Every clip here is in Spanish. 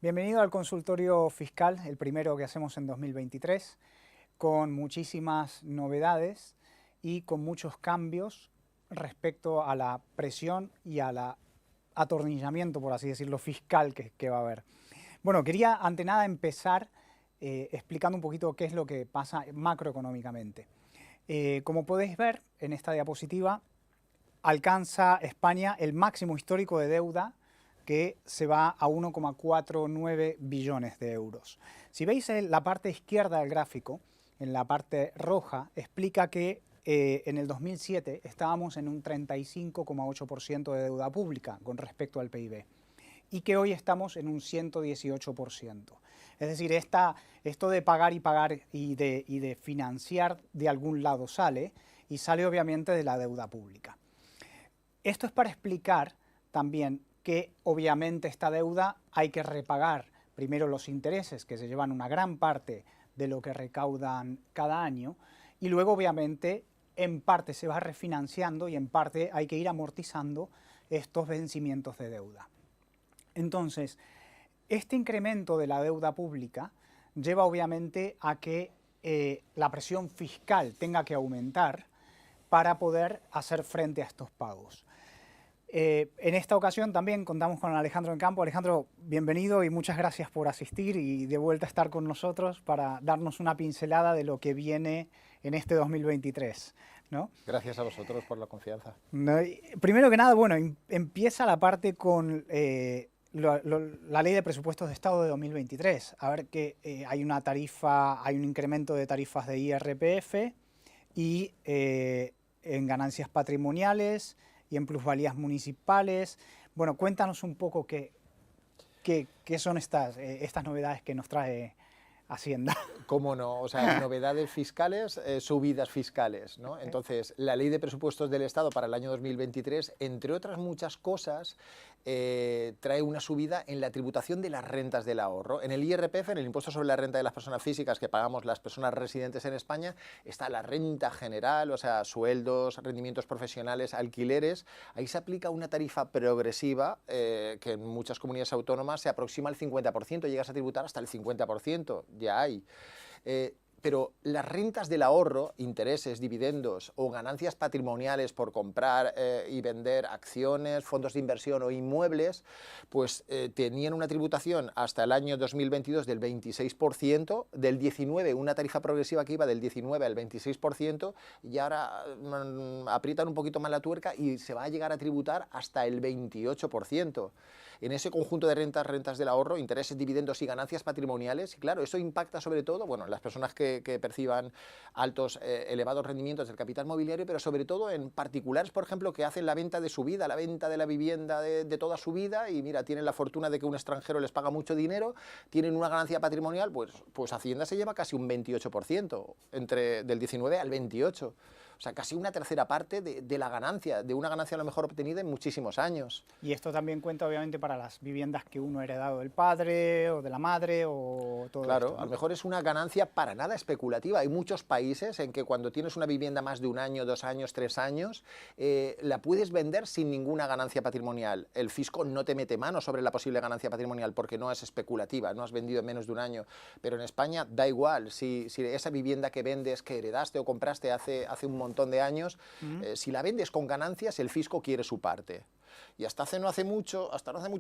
Bienvenido al consultorio fiscal, el primero que hacemos en 2023, con muchísimas novedades y con muchos cambios respecto a la presión y al atornillamiento, por así decirlo, fiscal que va a haber. Bueno, quería ante nada empezar explicando un poquito qué es lo que pasa macroeconómicamente. Como podéis ver en esta diapositiva, alcanza España el máximo histórico de deuda, que se va a 1,49 billones de euros. Si veis en la parte izquierda del gráfico, en la parte roja, explica que en el 2007 estábamos en un 35,8% de deuda pública con respecto al PIB y que hoy estamos en un 118%. Es decir, esto de pagar y pagar y de financiar de algún lado sale, y sale obviamente de la deuda pública. Esto es para explicar también que obviamente esta deuda hay que repagar primero los intereses, que se llevan una gran parte de lo que recaudan cada año, y luego obviamente en parte se va refinanciando y en parte hay que ir amortizando estos vencimientos de deuda. Entonces, este incremento de la deuda pública lleva obviamente a que la presión fiscal tenga que aumentar para poder hacer frente a estos pagos. En esta ocasión también contamos con Alejandro en campo. Alejandro, bienvenido y muchas gracias por asistir y de vuelta a estar con nosotros para darnos una pincelada de lo que viene en este 2023, ¿no? Gracias a vosotros por la confianza. Primero que nada, bueno, empieza la parte con la Ley de Presupuestos de Estado de 2023. A ver que hay una tarifa, hay un incremento de tarifas de IRPF y en ganancias patrimoniales y en plusvalías municipales. Bueno, cuéntanos un poco qué son estas novedades que nos trae Hacienda. ¿Cómo no? O sea, novedades fiscales, subidas fiscales, ¿no? Entonces, la Ley de Presupuestos del Estado para el año 2023, entre otras muchas cosas, trae una subida en la tributación de las rentas del ahorro. En el IRPF, en el impuesto sobre la renta de las personas físicas que pagamos las personas residentes en España, está la renta general, o sea, sueldos, rendimientos profesionales, alquileres. Ahí se aplica una tarifa progresiva que en muchas comunidades autónomas se aproxima al 50%, llegas a tributar hasta el 50%. Ya hay. Pero las rentas del ahorro, intereses, dividendos o ganancias patrimoniales por comprar y vender acciones, fondos de inversión o inmuebles, pues tenían una tributación hasta el año 2022 del 26%, del 19% una tarifa progresiva que iba del 19 al 26%, y ahora aprietan un poquito más la tuerca y se va a llegar a tributar hasta el 28%. En ese conjunto de rentas del ahorro, intereses, dividendos y ganancias patrimoniales, y claro, eso impacta sobre todo, bueno, en las personas que perciban altos, elevados rendimientos del capital mobiliario, pero sobre todo en particulares, por ejemplo, que hacen la venta de su vida, la venta de la vivienda de toda su vida, y mira, tienen la fortuna de que un extranjero les paga mucho dinero, tienen una ganancia patrimonial, pues Hacienda se lleva casi un 28%, del 19 al 28%. O sea, casi una tercera parte de la ganancia, de una ganancia a lo mejor obtenida en muchísimos años. Y esto también cuenta obviamente para las viviendas que uno ha heredado del padre o de la madre o todo claro, esto, ¿no? A lo mejor es una ganancia para nada especulativa. Hay muchos países en que cuando tienes una vivienda más de 1 año, 2 años, 3 años, la puedes vender sin ninguna ganancia patrimonial. El fisco no te mete mano sobre la posible ganancia patrimonial porque no es especulativa, no has vendido en menos de 1 año. Pero en España da igual, si esa vivienda que vendes, que heredaste o compraste hace un montón de años, si la vendes con ganancias, el fisco quiere su parte. Y hasta no hace mucho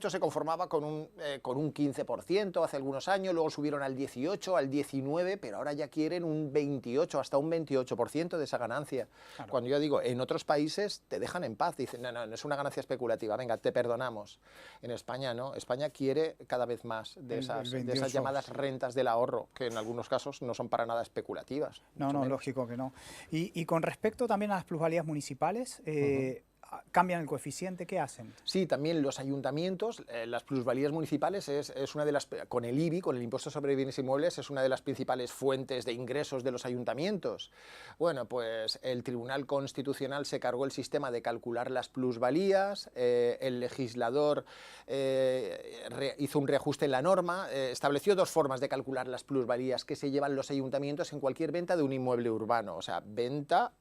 se conformaba con un 15% hace algunos años, luego subieron al 18, al 19, pero ahora ya quieren un 28, hasta un 28% de esa ganancia. Claro. Cuando yo digo, en otros países te dejan en paz, dicen, no es una ganancia especulativa, venga, te perdonamos. En España no, España quiere cada vez más de esas llamadas rentas del ahorro, que en algunos casos no son para nada especulativas. No, lógico que no. Y con respecto también a las plusvalías municipales, ¿cambian el coeficiente? ¿Qué hacen? Sí, también los ayuntamientos, las plusvalías municipales es una de las, con el IBI, con el impuesto sobre bienes inmuebles, es una de las principales fuentes de ingresos de los ayuntamientos. Bueno, pues el Tribunal Constitucional se cargó el sistema de calcular las plusvalías, el legislador hizo un reajuste en la norma, estableció 2 formas de calcular las plusvalías que se llevan los ayuntamientos en cualquier venta de un inmueble urbano, o sea, venta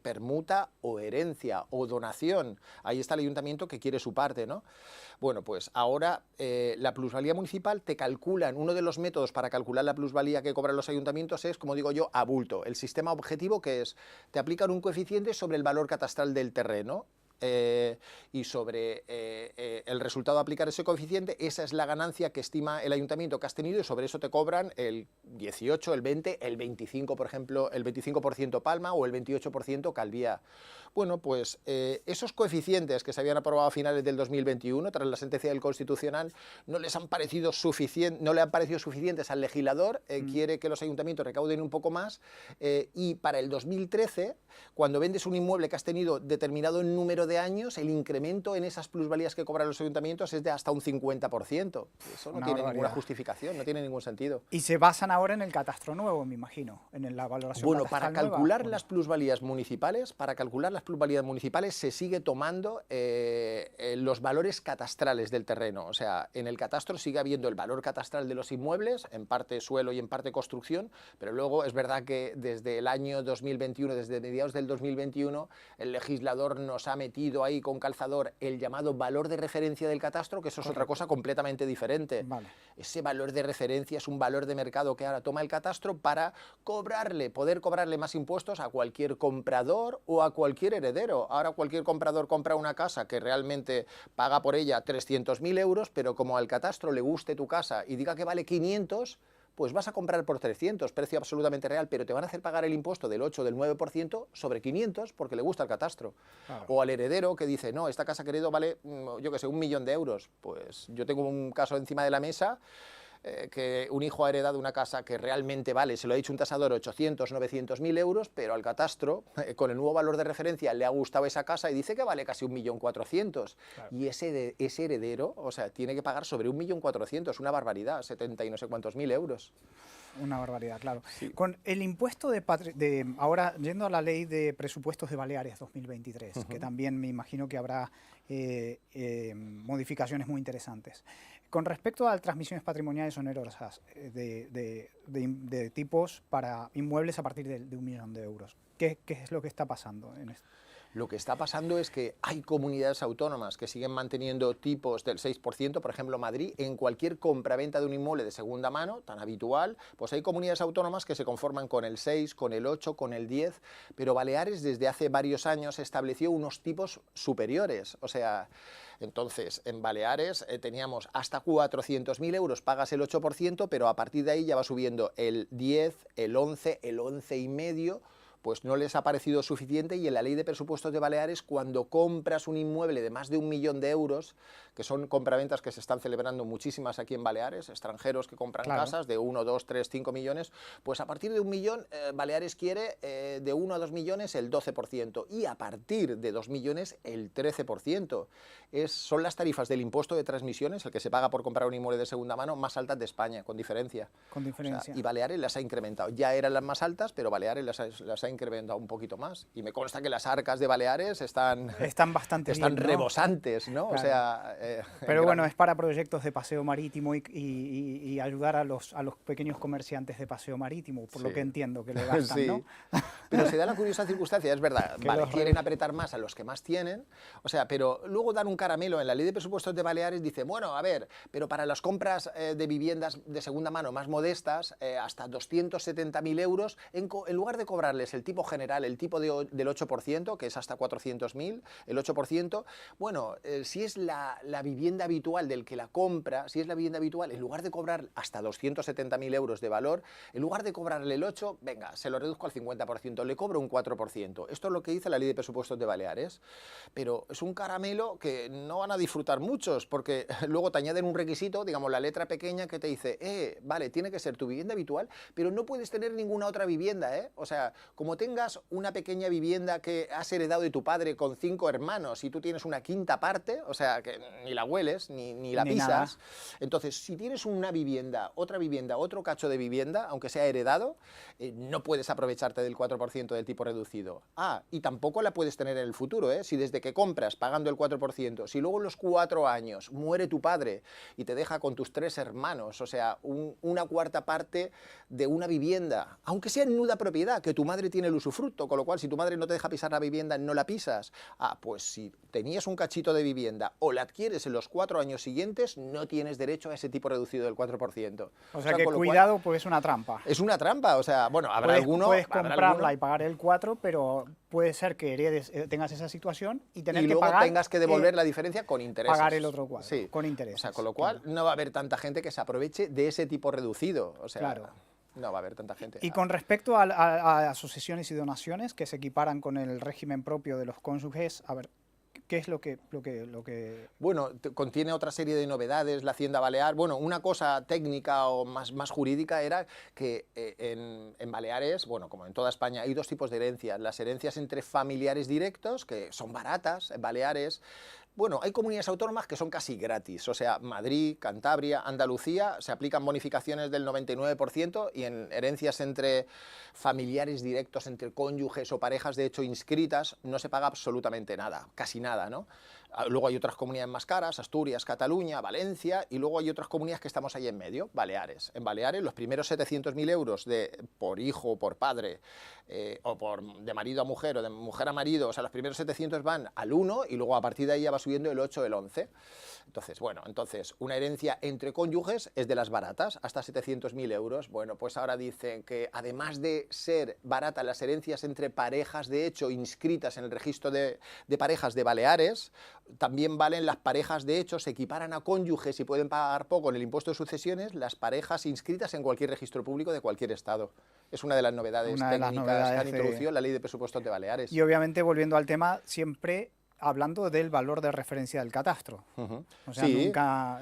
permuta o herencia o donación. Ahí está el ayuntamiento que quiere su parte, ¿no? Bueno, pues ahora la plusvalía municipal te calculan, uno de los métodos para calcular la plusvalía que cobran los ayuntamientos es, como digo yo, a bulto. El sistema objetivo, que es, te aplican un coeficiente sobre el valor catastral del terreno. Y sobre el resultado de aplicar ese coeficiente, esa es la ganancia que estima el ayuntamiento que has tenido, y sobre eso te cobran el 18, el 20, el 25, por ejemplo, el 25% Palma o el 28% Calviá. Bueno, pues esos coeficientes que se habían aprobado a finales del 2021 tras la sentencia del Constitucional no le han parecido suficientes al legislador, quiere que los ayuntamientos recauden un poco más, y para el 2013, cuando vendes un inmueble que has tenido determinado número de años, el incremento en esas plusvalías que cobran los ayuntamientos es de hasta un 50%. Eso no tiene ninguna justificación, no tiene ningún sentido. Y se basan ahora en el catastro nuevo, me imagino, en la valoración Bueno, para calcular nueva. las plusvalías municipales, se sigue tomando los valores catastrales del terreno. O sea, en el catastro sigue habiendo el valor catastral de los inmuebles, en parte suelo y en parte construcción, pero luego es verdad que desde el año 2021, desde mediados del 2021, el legislador nos ha metido ahí con calzador el llamado valor de referencia del catastro, que eso es otra cosa completamente diferente. Vale. Ese valor de referencia es un valor de mercado que ahora toma el catastro para poder cobrarle más impuestos a cualquier comprador o a cualquier heredero. Ahora cualquier comprador compra una casa que realmente paga por ella 300.000 euros, pero como al catastro le guste tu casa y diga que vale 500, pues vas a comprar por 300, precio absolutamente real, pero te van a hacer pagar el impuesto del 8 o del 9% sobre 500 porque le gusta el catastro. Claro. O al heredero que dice, no, esta casa que heredo vale, yo qué sé, 1.000.000 de euros. Pues yo tengo un caso encima de la mesa, que un hijo ha heredado una casa que realmente vale, se lo ha dicho un tasador, 800, 900.000 euros, pero al catastro, con el nuevo valor de referencia, le ha gustado esa casa y dice que vale casi 1.400.000. Claro. Y ese heredero, o sea, tiene que pagar sobre 1.400.000, una barbaridad, 70 y no sé cuántos mil euros. Una barbaridad, claro. Sí. Con el impuesto ahora, yendo a la ley de presupuestos de Baleares 2023, que también me imagino que habrá modificaciones muy interesantes. Con respecto a transmisiones patrimoniales onerosas de tipos para inmuebles a partir de 1 millón de euros, ¿qué es lo que está pasando en esto? Lo que está pasando es que hay comunidades autónomas que siguen manteniendo tipos del 6%, por ejemplo Madrid, en cualquier compraventa de un inmueble de segunda mano, tan habitual, pues hay comunidades autónomas que se conforman con el 6, con el 8, con el 10, pero Baleares desde hace varios años estableció unos tipos superiores, o sea, entonces en Baleares teníamos hasta 400.000 euros, pagas el 8%, pero a partir de ahí ya va subiendo el 10, el 11, el 11,5%, pues no les ha parecido suficiente, y en la ley de presupuestos de Baleares, cuando compras un inmueble de más de 1 millón de euros, que son compraventas que se están celebrando muchísimas aquí en Baleares, extranjeros que compran casas de 1, 2, 3, 5 millones, pues a partir de 1 millón Baleares quiere de 1 a 2 millones el 12%, y a partir de 2 millones el 13%. Son las tarifas del impuesto de transmisiones, el que se paga por comprar un inmueble de segunda mano, más altas de España, con diferencia. Con diferencia. O sea, y Baleares las ha incrementado. Ya eran las más altas, pero Baleares las ha incrementado un poquito más. Y me consta que las arcas de Baleares están bastante bien, ¿no? Rebosantes, ¿no? Claro. O sea, pero bueno, es para proyectos de paseo marítimo y ayudar a los pequeños comerciantes de paseo marítimo, por lo que entiendo que le gastan, sí. ¿no? Pero se da la curiosa circunstancia, es verdad, vale, quieren apretar más a los que más tienen, o sea, pero luego dan un caramelo. En la ley de presupuestos de Baleares dice, bueno, a ver, pero para las compras de viviendas de segunda mano más modestas, hasta 270.000 euros, en lugar de cobrarles el tipo general, el tipo del 8%, que es hasta 400.000, el 8%, bueno, si es la vivienda habitual del que la compra, si es la vivienda habitual, en lugar de cobrar hasta 270.000 euros de valor, en lugar de cobrarle el 8%, venga, se lo reduzco al 50%, le cobro un 4%. Esto es lo que dice la ley de presupuestos de Baleares, pero es un caramelo que no van a disfrutar muchos, porque luego te añaden un requisito, digamos la letra pequeña, que te dice, vale, tiene que ser tu vivienda habitual, pero no puedes tener ninguna otra vivienda, ¿eh? O sea, como tengas una pequeña vivienda que has heredado de tu padre con 5 hermanos y tú tienes una quinta parte, o sea, que ni la hueles, ni la pisas, nada. Entonces, si tienes una vivienda, otro cacho de vivienda, aunque sea heredado, no puedes aprovecharte del 4% del tipo reducido. Y tampoco la puedes tener en el futuro, ¿eh? Si desde que compras pagando el 4%, si luego en los 4 años muere tu padre y te deja con tus 3 hermanos, o sea, una cuarta parte de una vivienda, aunque sea en nuda propiedad, que tu madre tiene el usufructo, con lo cual si tu madre no te deja pisar la vivienda, no la pisas. Ah, pues si tenías un cachito de vivienda o la adquieres en los 4 años siguientes, no tienes derecho a ese tipo reducido del 4%. O sea que cuidado, pues es una trampa. Es una trampa, o sea, bueno, habrá alguno... Puedes comprarla y pagar el 4, pero puede ser que heredes, tengas esa situación y tener que pagar... Y luego tengas que devolver la diferencia con intereses. Pagar el otro 4, sí, con intereses. O sea, con lo cual no va a haber tanta gente que se aproveche de ese tipo reducido, o sea... Claro. No va a haber tanta gente. Y con respecto a asociaciones y donaciones que se equiparan con el régimen propio de los cónyuges, a ver, ¿qué es lo que...? Bueno, contiene otra serie de novedades, la Hacienda Balear. Bueno, una cosa técnica o más jurídica era que en Baleares, bueno, como en toda España, hay 2 tipos de herencias. Las herencias entre familiares directos, que son baratas en Baleares. Bueno, hay comunidades autónomas que son casi gratis, o sea, Madrid, Cantabria, Andalucía, se aplican bonificaciones del 99% y en herencias entre familiares directos, entre cónyuges o parejas de hecho inscritas, no se paga absolutamente nada, casi nada, ¿no? Luego hay otras comunidades más caras, Asturias, Cataluña, Valencia, y luego hay otras comunidades que estamos ahí en medio, Baleares. En Baleares los primeros 700.000 euros por hijo o por padre, o de marido a mujer o de mujer a marido, o sea, los primeros 700 van al 1 y luego a partir de ahí ya va subiendo el 8, el 11. Entonces, bueno, una herencia entre cónyuges es de las baratas, hasta 700.000 euros. Bueno, pues ahora dicen que además de ser baratas las herencias entre parejas de hecho inscritas en el registro de parejas de Baleares, también valen las parejas de hecho, se equiparan a cónyuges y pueden pagar poco en el impuesto de sucesiones las parejas inscritas en cualquier registro público de cualquier estado. Es una de las novedades técnicas que han introducido la Ley de Presupuestos de Baleares. Y obviamente, volviendo al tema, siempre hablando del valor de referencia del catastro. O sea, sí, nunca...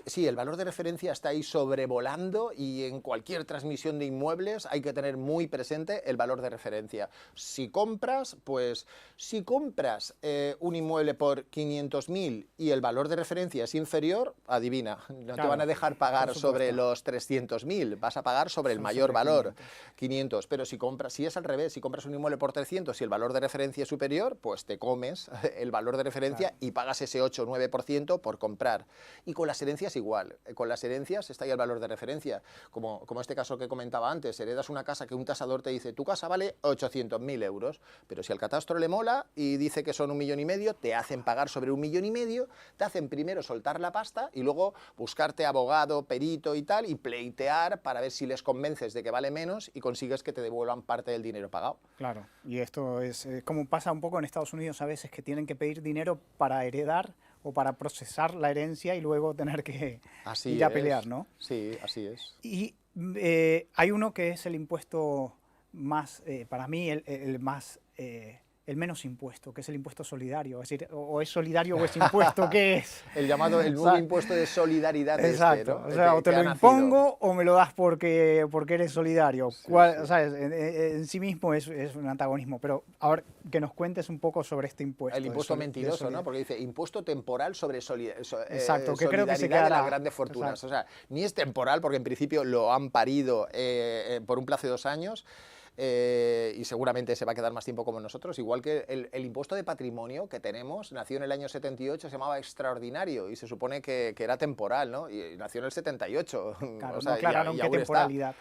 sí, el valor de referencia está ahí sobrevolando y en cualquier transmisión de inmuebles hay que tener muy presente el valor de referencia. Si compras, un inmueble por 500.000 y el valor de referencia es inferior, adivina, no te van a dejar pagar sobre los 300.000, vas a pagar sobre el mayor valor, 500. Pero si es al revés, si compras un inmueble por 300 y el valor de referencia es superior, pues te comes el valor de referencia y pagas ese 8 o 9% por comprar. Y con las herencias igual, con las herencias está ahí el valor de referencia, como este caso que comentaba antes, heredas una casa que un tasador te dice, tu casa vale 800.000 euros, pero si al catastro le mola y dice que son 1,5 millones, te hacen pagar sobre 1,5 millones, te hacen primero soltar la pasta y luego buscarte abogado, perito y tal, y pleitear para ver si les convences de que vale menos y consigues que te devuelvan parte del dinero pagado. Claro, y esto es como pasa un poco en Estados Unidos a veces, que tienen que pedir dinero para heredar o para procesar la herencia y luego tener que ir a pelear, ¿no? Sí, así es. Y hay uno que es el impuesto más, para mí, el menos impuesto, que es el impuesto solidario. Es decir, o es solidario o es impuesto, ¿qué es? El nuevo impuesto de solidaridad. Exacto. ¿No? O sea, o te lo impongo o me lo das porque eres solidario. Sí, sí. ¿Sabes? En sí mismo es un antagonismo. Pero ahora que nos cuentes un poco sobre este impuesto. El impuesto mentiroso, ¿no? Porque dice impuesto temporal sobre Exacto, que creo que se de las grandes fortunas. Exacto. O sea, ni es temporal porque en principio lo han parido por un plazo de 2 años. Y seguramente se va a quedar más tiempo como nosotros, igual que el impuesto de patrimonio que tenemos, nació en el año 78, se llamaba extraordinario y se supone que era temporal, ¿no? Y nació en el 78. Claro, o sea, no aclararon qué temporalidad.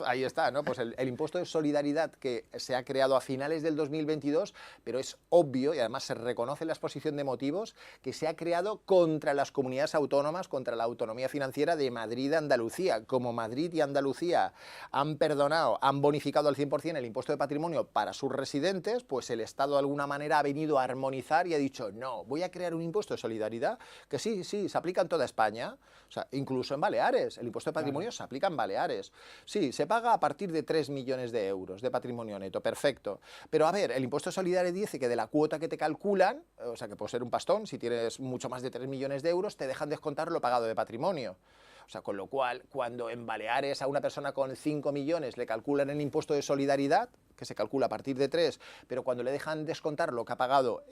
Ahí está, ¿no? Pues el impuesto de solidaridad que se ha creado a finales del 2022, pero es obvio y además se reconoce en la exposición de motivos que se ha creado contra las comunidades autónomas, contra la autonomía financiera de Madrid y Andalucía. Como Madrid y Andalucía han perdonado, han bonificado al 100% el impuesto de patrimonio para sus residentes, pues el Estado de alguna manera ha venido a armonizar y ha dicho, no, voy a crear un impuesto de solidaridad que sí, se aplica en toda España, o sea, incluso en Baleares, el impuesto de patrimonio se aplica en Baleares. Sí, se paga a partir de 3 millones de euros de patrimonio neto, perfecto. Pero a ver, el impuesto de solidaridad dice que de la cuota que te calculan, o sea, que puede ser un pastón, si tienes mucho más de 3 millones de euros, te dejan descontar lo pagado de patrimonio. O sea, con lo cual, cuando en Baleares a una persona con 5 millones le calculan el impuesto de solidaridad, que se calcula a partir de 3, pero cuando le dejan descontar lo que ha pagado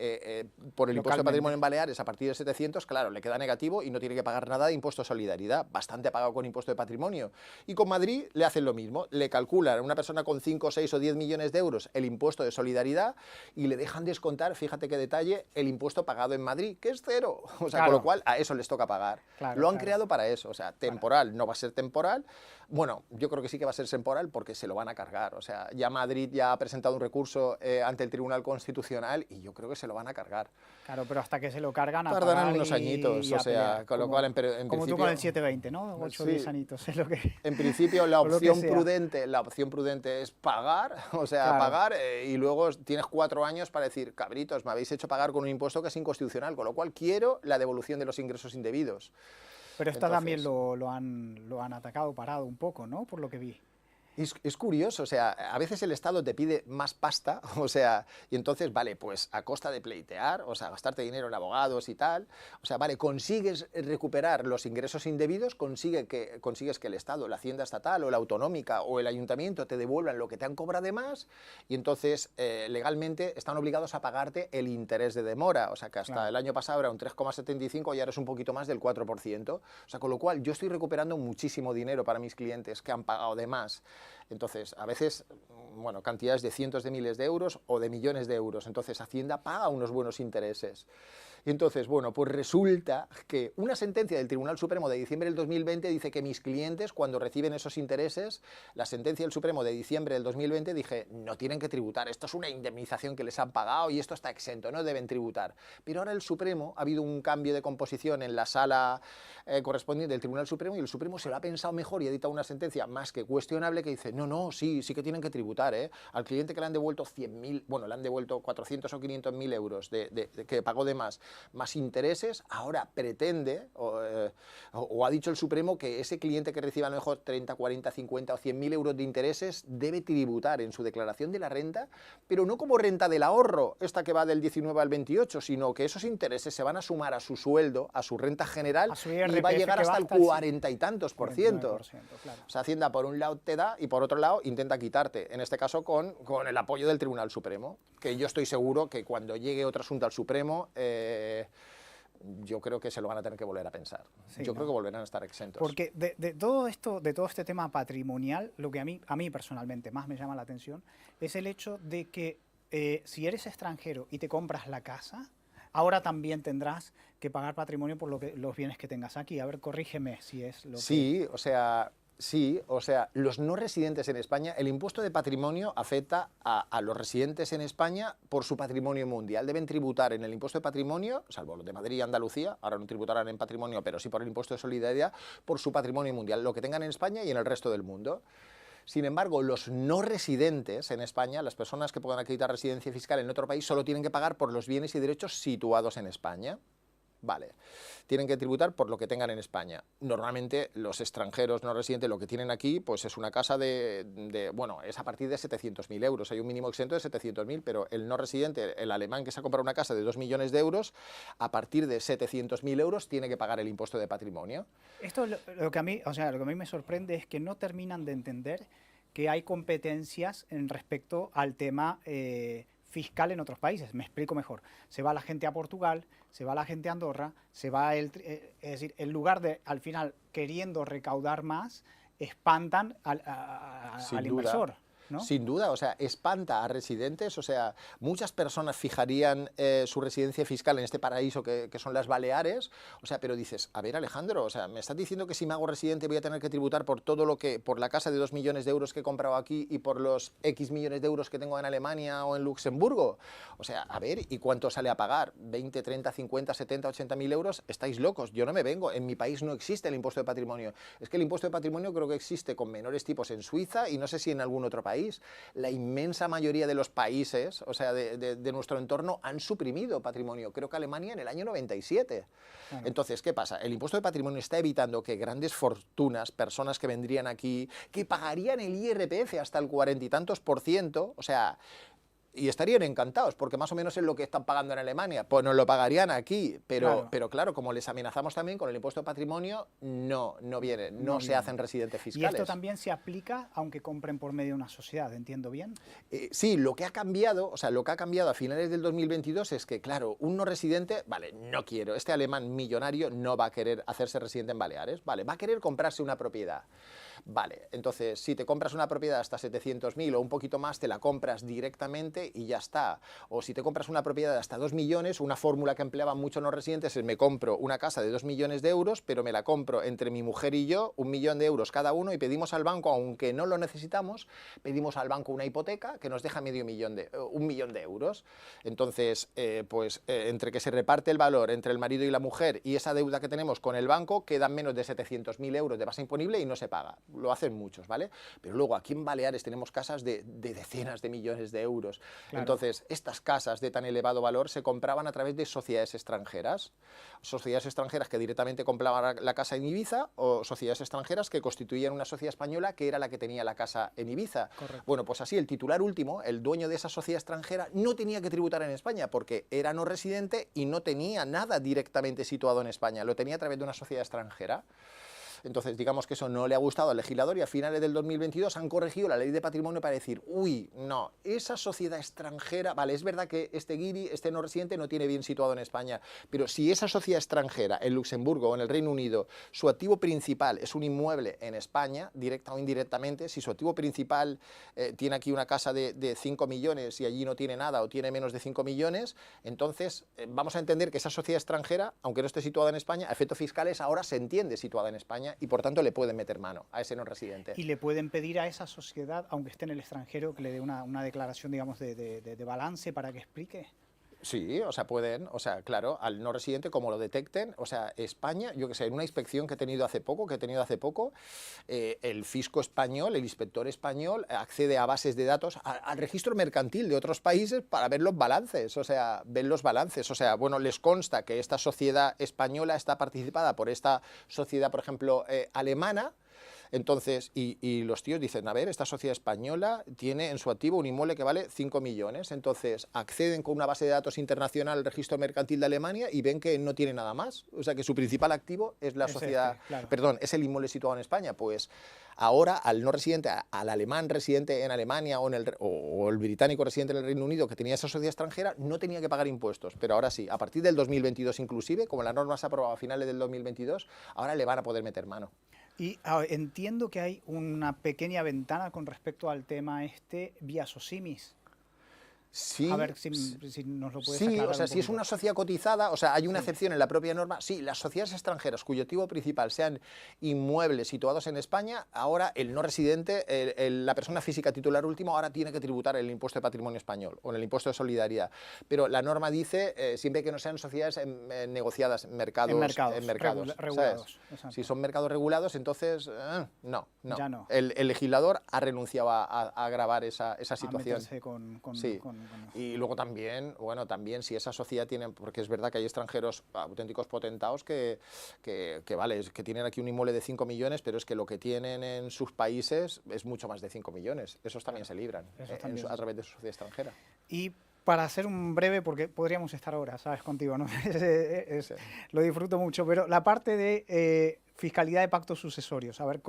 por el impuesto de patrimonio en Baleares a partir de 700, claro, le queda negativo y no tiene que pagar nada de impuesto de solidaridad, bastante pagado con impuesto de patrimonio. Y con Madrid le hacen lo mismo, le calculan a una persona con 5, 6 o 10 millones de euros el impuesto de solidaridad y le dejan descontar, fíjate qué detalle, el impuesto pagado en Madrid, que es 0. O sea, claro, con lo cual a eso les toca pagar. Claro, lo han creado para eso, o sea, temporal no va a ser temporal, Bueno, yo creo que sí que va a ser temporal porque se lo van a cargar. O sea, ya Madrid ya ha presentado un recurso ante el Tribunal Constitucional y yo creo que se lo van a cargar. Claro, pero hasta que se lo cargan a Tardarán pagar unos añitos, y o a sea, pelear, con lo cual en como tú principio... con el 720, ¿no? 8 o 10 Sí, añitos es lo que... en principio la o lo que opción sea. prudente es pagar, o sea, Claro. pagar y luego tienes 4 años para decir, cabritos, me habéis hecho pagar con un impuesto que es inconstitucional, con lo cual quiero la devolución de los ingresos indebidos. Pero esta también Entonces, lo han atacado, parado un poco, ¿no? Por lo que vi. es curioso, o sea, a veces el Estado te pide más pasta, o sea, y entonces, vale, pues a costa de pleitear, o sea, gastarte dinero en abogados y tal, o sea, vale, consigues recuperar los ingresos indebidos, consigues que el Estado, la Hacienda Estatal o la Autonómica o el Ayuntamiento te devuelvan lo que te han cobrado de más y entonces legalmente están obligados a pagarte el interés de demora, o sea, que hasta Claro. el año pasado era un 3,75 y ahora es un poquito más del 4%, o sea, con lo cual yo estoy recuperando muchísimo dinero para mis clientes que han pagado de más. Entonces, a veces, bueno, cantidades de cientos de miles de euros o de millones de euros. Entonces, Hacienda paga unos buenos intereses. Y entonces, bueno, pues resulta que una sentencia del Tribunal Supremo de diciembre del 2020 dice que mis clientes, cuando reciben esos intereses, la sentencia del Supremo de diciembre del 2020 dije, no tienen que tributar, esto es una indemnización que les han pagado y esto está exento, no deben tributar. Pero ahora el Supremo, ha habido un cambio de composición en la sala correspondiente del Tribunal Supremo y el Supremo se lo ha pensado mejor y ha dictado una sentencia más que cuestionable que dice, no, sí que tienen que tributar, ¿eh? Al cliente que le han devuelto 100.000, bueno, le han devuelto 400 o 500.000 euros que pagó de más intereses, ahora pretende, o ha dicho el Supremo, que ese cliente que reciba a lo mejor 30, 40, 50 o 100.000 euros de intereses debe tributar en su declaración de la renta, pero no como renta del ahorro, esta que va del 19 al 28, sino que esos intereses se van a sumar a su sueldo, a su renta general, y va a llegar hasta el 40 y tantos por ciento. Claro. O sea, Hacienda por un lado te da y por otro lado intenta quitarte, en este caso con el apoyo del Tribunal Supremo, que yo estoy seguro que cuando llegue otro asunto al Supremo, yo creo que se lo van a tener que volver a pensar. Sí, yo creo que volverán a estar exentos. Porque de todo esto, de todo este tema patrimonial, lo que a mí personalmente más me llama la atención es el hecho de que si eres extranjero y te compras la casa, ahora también tendrás que pagar patrimonio por los bienes que tengas aquí. A ver, corrígeme si es lo que... Sí, o sea, los no residentes en España, el impuesto de patrimonio afecta a los residentes en España por su patrimonio mundial. Deben tributar en el impuesto de patrimonio, salvo los de Madrid y Andalucía, ahora no tributarán en patrimonio, pero sí por el impuesto de solidaridad, por su patrimonio mundial, lo que tengan en España y en el resto del mundo. Sin embargo, los no residentes en España, las personas que puedan acreditar residencia fiscal en otro país, solo tienen que pagar por los bienes y derechos situados en España. Vale, tienen que tributar por lo que tengan en España. Normalmente los extranjeros no residentes lo que tienen aquí pues es una casa bueno, es a partir de 700.000 euros. Hay un mínimo exento de 700.000, pero el no residente, el alemán que se ha comprado una casa de 2 millones de euros, a partir de 700.000 euros tiene que pagar el impuesto de patrimonio. Esto lo que a mí, o sea, lo que a mí me sorprende es que no terminan de entender que hay competencias en respecto al tema fiscal en otros países. Me explico mejor. Se va la gente a Portugal, se va la gente a Andorra, se va es decir, en lugar de, al final, queriendo recaudar más, espantan al inversor, ¿no? Sin duda, o sea, espanta a residentes, o sea, muchas personas fijarían su residencia fiscal en este paraíso que son las Baleares, o sea, pero dices, a ver, Alejandro, o sea, me estás diciendo que si me hago residente voy a tener que tributar por todo lo que, por la casa de 2 millones de euros que he comprado aquí y por los X millones de euros que tengo en Alemania o en Luxemburgo. O sea, a ver, ¿y cuánto sale a pagar? ¿20, 30, 50, 70, 80.000 euros? Estáis locos, yo no me vengo, en mi país no existe el impuesto de patrimonio. Es que el impuesto de patrimonio creo que existe con menores tipos en Suiza y no sé si en algún otro país. La inmensa mayoría de los países, o sea, de nuestro entorno, han suprimido patrimonio. Creo que Alemania en el año 97. Claro. Entonces, ¿qué pasa? El impuesto de patrimonio está evitando que grandes fortunas, personas que vendrían aquí, que pagarían el IRPF hasta el 40 y tantos %, o sea... Y estarían encantados, porque más o menos es lo que están pagando en Alemania, pues nos lo pagarían aquí, pero claro, como les amenazamos también con el impuesto de patrimonio, no vienen, no se hacen residentes fiscales. ¿Y esto también se aplica aunque compren por medio de una sociedad, entiendo bien? Sí, lo que ha cambiado, o sea, lo que ha cambiado a finales del 2022 es que, claro, un no residente, vale, no quiero, este alemán millonario no va a querer hacerse residente en Baleares, vale, va a querer comprarse una propiedad. Vale, entonces si te compras una propiedad hasta 700.000 o un poquito más, te la compras directamente y ya está. O si te compras una propiedad de hasta 2 millones, una fórmula que empleaban muchos no residentes es: me compro una casa de 2 millones de euros, pero me la compro entre mi mujer y yo, 1 millón de euros cada uno, y pedimos al banco, aunque no lo necesitamos, pedimos al banco una hipoteca que nos deja 1 millón de euros. Entonces, entre que se reparte el valor entre el marido y la mujer y esa deuda que tenemos con el banco, quedan menos de 700.000 euros de base imponible y no se paga. Lo hacen muchos, ¿vale? Pero luego aquí en Baleares tenemos casas de decenas de millones de euros. Claro. Entonces, estas casas de tan elevado valor se compraban a través de sociedades extranjeras que directamente compraban la casa en Ibiza, o sociedades extranjeras que constituían una sociedad española que era la que tenía la casa en Ibiza. Correcto. Bueno, pues así el titular último, el dueño de esa sociedad extranjera, no tenía que tributar en España porque era no residente y no tenía nada directamente situado en España, lo tenía a través de una sociedad extranjera. Entonces, digamos que eso no le ha gustado al legislador y a finales del 2022 han corregido la ley de patrimonio para decir: uy, no, esa sociedad extranjera, vale, es verdad que este guiri, este no residente, no tiene bien situado en España, pero si esa sociedad extranjera en Luxemburgo o en el Reino Unido, su activo principal es un inmueble en España, directa o indirectamente, si su activo principal tiene aquí una casa de 5 millones y allí no tiene nada o tiene menos de 5 millones, entonces vamos a entender que esa sociedad extranjera, aunque no esté situada en España, a efectos fiscales ahora se entiende situada en España, y por tanto le pueden meter mano a ese no residente. Y le pueden pedir a esa sociedad, aunque esté en el extranjero, que le dé una declaración, digamos, de balance para que explique. Sí, o sea, pueden, o sea, claro, al no residente, como lo detecten, o sea, España, yo que sé, en una inspección que he tenido hace poco, el fisco español, el inspector español, accede a bases de datos, al registro mercantil de otros países para ver los balances, o sea, bueno, les consta que esta sociedad española está participada por esta sociedad, por ejemplo, alemana. Entonces, y los tíos dicen: a ver, esta sociedad española tiene en su activo un inmueble que vale 5 millones. Entonces, acceden con una base de datos internacional al registro mercantil de Alemania y ven que no tiene nada más. O sea, que su principal activo es la sociedad, claro. perdón, es el inmueble situado en España. Pues ahora, al no residente, al alemán residente en Alemania o el británico residente en el Reino Unido que tenía esa sociedad extranjera, no tenía que pagar impuestos. Pero ahora sí, a partir del 2022 inclusive, como la norma se ha aprobado a finales del 2022, ahora le van a poder meter mano. Y entiendo que hay una pequeña ventana con respecto al tema vía SOCIMIS. Sí, a ver si nos lo puedes sí, aclarar o sea, un si es poquito. una sociedad cotizada, o sea, hay una excepción en la propia norma. Sí, las sociedades extranjeras cuyo activo principal sean inmuebles situados en España, ahora el no residente, la persona física titular último, ahora tiene que tributar el impuesto de patrimonio español o el impuesto de solidaridad. Pero la norma dice siempre que no sean sociedades negociadas en mercados regulados. Si son mercados regulados, entonces no. Ya no. El legislador ha renunciado a agravar esa situación. Sí. Y luego también, bueno, también si esa sociedad tiene, porque es verdad que hay extranjeros auténticos potentados que tienen aquí un inmueble de 5 millones, pero es que lo que tienen en sus países es mucho más de 5 millones. Esos también se libran a través de su sociedad extranjera. Y para hacer un breve, porque podríamos estar horas, ¿sabes? Contigo, ¿no? Sí. Lo disfruto mucho, pero la parte de fiscalidad de pactos sucesorios, a ver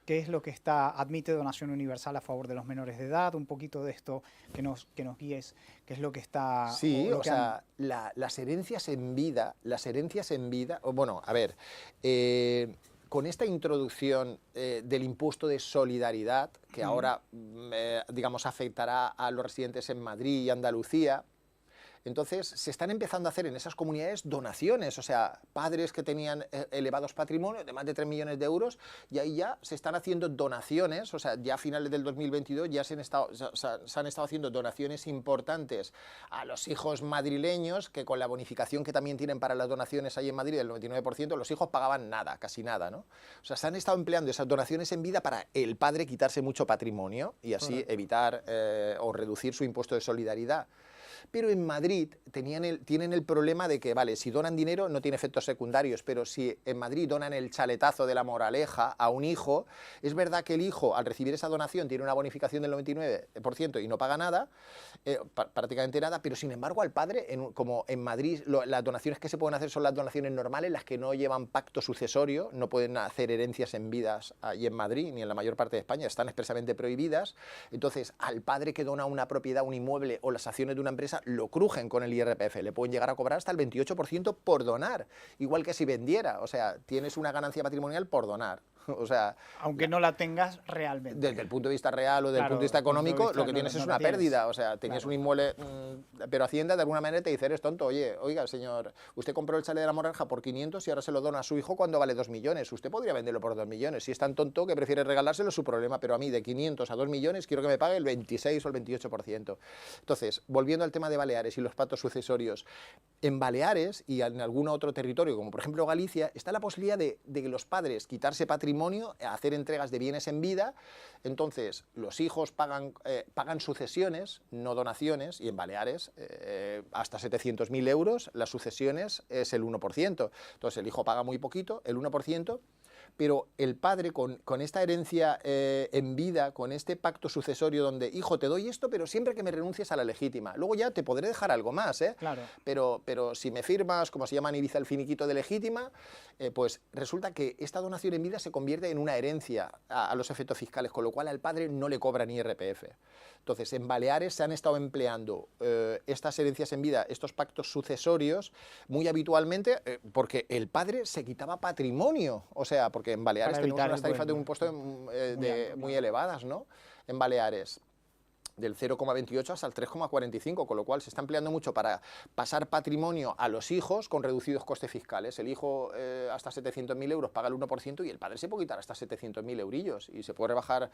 qué es lo que admite donación universal a favor de los menores de edad, un poquito de esto que nos guíes, qué es lo que está... Sí, o sea, las herencias en vida, bueno, a ver, con esta introducción del impuesto de solidaridad, que ahora, digamos, afectará a los residentes en Madrid y Andalucía, entonces se están empezando a hacer en esas comunidades donaciones, o sea, padres que tenían elevados patrimonios de más de 3 millones de euros, y ahí ya se están haciendo donaciones, o sea, ya a finales del 2022 ya se han estado haciendo donaciones importantes a los hijos madrileños, que con la bonificación que también tienen para las donaciones ahí en Madrid del 99%, los hijos pagaban nada, casi nada, ¿no? O sea, se han estado empleando esas donaciones en vida para el padre quitarse mucho patrimonio y así evitar o reducir su impuesto de solidaridad. Pero en Madrid tienen el problema de que, vale, si donan dinero no tiene efectos secundarios, pero si en Madrid donan el chaletazo de la moraleja a un hijo, es verdad que el hijo al recibir esa donación tiene una bonificación del 99% y no paga nada, prácticamente nada, pero sin embargo al padre, como en Madrid las donaciones que se pueden hacer son las donaciones normales, las que no llevan pacto sucesorio, no pueden hacer herencias en vidas ahí en Madrid ni en la mayor parte de España, están expresamente prohibidas. Entonces al padre que dona una propiedad, un inmueble o las acciones de una empresa, lo crujen con el IRPF, le pueden llegar a cobrar hasta el 28% por donar, igual que si vendiera, o sea, tienes una ganancia patrimonial por donar. O sea, aunque no la tengas realmente. desde el punto de vista real o desde el punto de vista económico, lo que tienes es una pérdida. O sea, tenías un inmueble, pero Hacienda de alguna manera te dice, eres tonto, oye, oiga, señor, usted compró el chalet de La Moraleja por 500 y ahora se lo dona a su hijo cuando vale 2 millones. Usted podría venderlo por 2 millones. Si es tan tonto que prefiere regalárselo, es su problema, pero a mí de 500 a 2 millones quiero que me pague el 26 o el 28%. Entonces, volviendo al tema de Baleares y los pactos sucesorios, en Baleares y en algún otro territorio, como por ejemplo Galicia, está la posibilidad de que los padres quitarse patrimonio, hacer entregas de bienes en vida. Entonces los hijos pagan sucesiones, no donaciones, y en Baleares hasta 700.000 euros las sucesiones es el 1%. Entonces el hijo paga muy poquito, el 1%, pero el padre con esta herencia en vida, con este pacto sucesorio donde, hijo, te doy esto, pero siempre que me renuncies a la legítima. Luego ya te podré dejar algo más, ¿eh? Claro. Pero si me firmas, como se llama en Ibiza, el finiquito de legítima, pues resulta que esta donación en vida se convierte en una herencia a los efectos fiscales, con lo cual al padre no le cobran IRPF. Entonces, en Baleares se han estado empleando estas herencias en vida, estos pactos sucesorios, muy habitualmente, porque el padre se quitaba patrimonio. O sea, porque en Baleares tenemos unas tarifas de impuesto muy elevadas, ¿no? En Baleares, del 0,28 hasta el 3,45, con lo cual se está empleando mucho para pasar patrimonio a los hijos con reducidos costes fiscales. El hijo hasta 700.000 euros paga el 1% y el padre se puede quitar hasta 700.000 eurillos y se puede rebajar.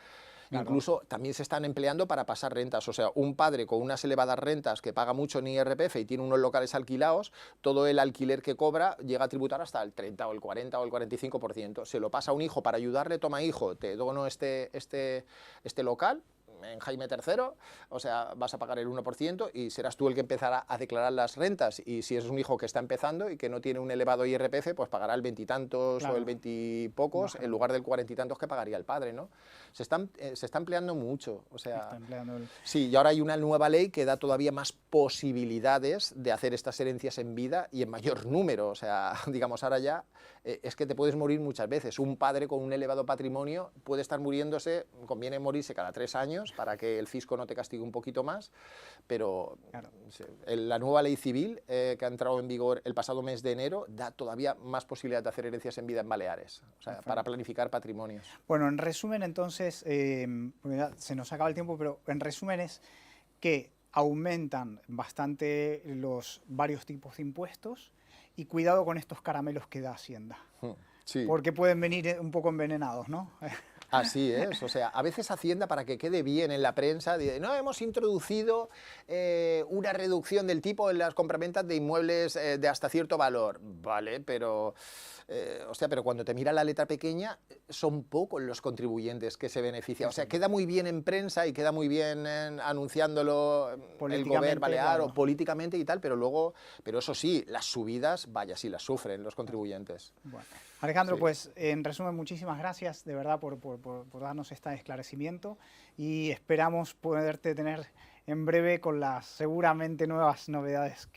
Claro. Incluso también se están empleando para pasar rentas. O sea, un padre con unas elevadas rentas que paga mucho en IRPF y tiene unos locales alquilados, todo el alquiler que cobra llega a tributar hasta el 30 o el 40 o el 45%. Se lo pasa a un hijo para ayudarle, toma hijo, te dono este local en Jaime III, o sea, vas a pagar el 1% y serás tú el que empezará a declarar las rentas, y si es un hijo que está empezando y que no tiene un elevado IRPF, pues pagará el 20 y tantos, claro, o el 20 y pocos, en lugar del 40 y tantos que pagaría el padre, ¿no? Se está empleando mucho, o sea, sí, y ahora hay una nueva ley que da todavía más posibilidades de hacer estas herencias en vida y en mayor número, o sea, digamos, ahora ya es que te puedes morir muchas veces. Un padre con un elevado patrimonio puede estar muriéndose, conviene morirse cada 3 años para que el fisco no te castigue un poquito más, pero claro, la nueva ley civil que ha entrado en vigor el pasado mes de enero da todavía más posibilidad de hacer herencias en vida en Baleares, o sea, para planificar patrimonios. Bueno, en resumen entonces, se nos acaba el tiempo, pero en resumen es que aumentan bastante los varios tipos de impuestos y cuidado con estos caramelos que da Hacienda, sí, porque pueden venir un poco envenenados, ¿no? Así es, o sea, a veces Hacienda, para que quede bien en la prensa, dice, no, hemos introducido una reducción del tipo en las compraventas de inmuebles de hasta cierto valor. Vale, pero, pero cuando te mira la letra pequeña, son pocos los contribuyentes que se benefician. O sea, queda muy bien en prensa y queda muy bien anunciándolo el gobierno balear, claro, o políticamente y tal, pero luego, pero eso sí, las subidas, vaya, sí las sufren los contribuyentes. Bueno. Alejandro, sí, pues en resumen, muchísimas gracias de verdad por darnos este esclarecimiento y esperamos poderte tener en breve con las seguramente nuevas novedades,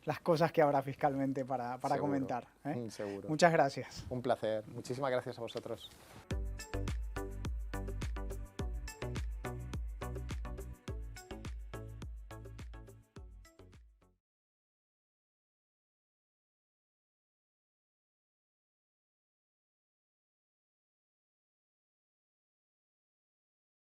las cosas que habrá fiscalmente para comentar. Seguro. Muchas gracias. Un placer. Muchísimas gracias a vosotros.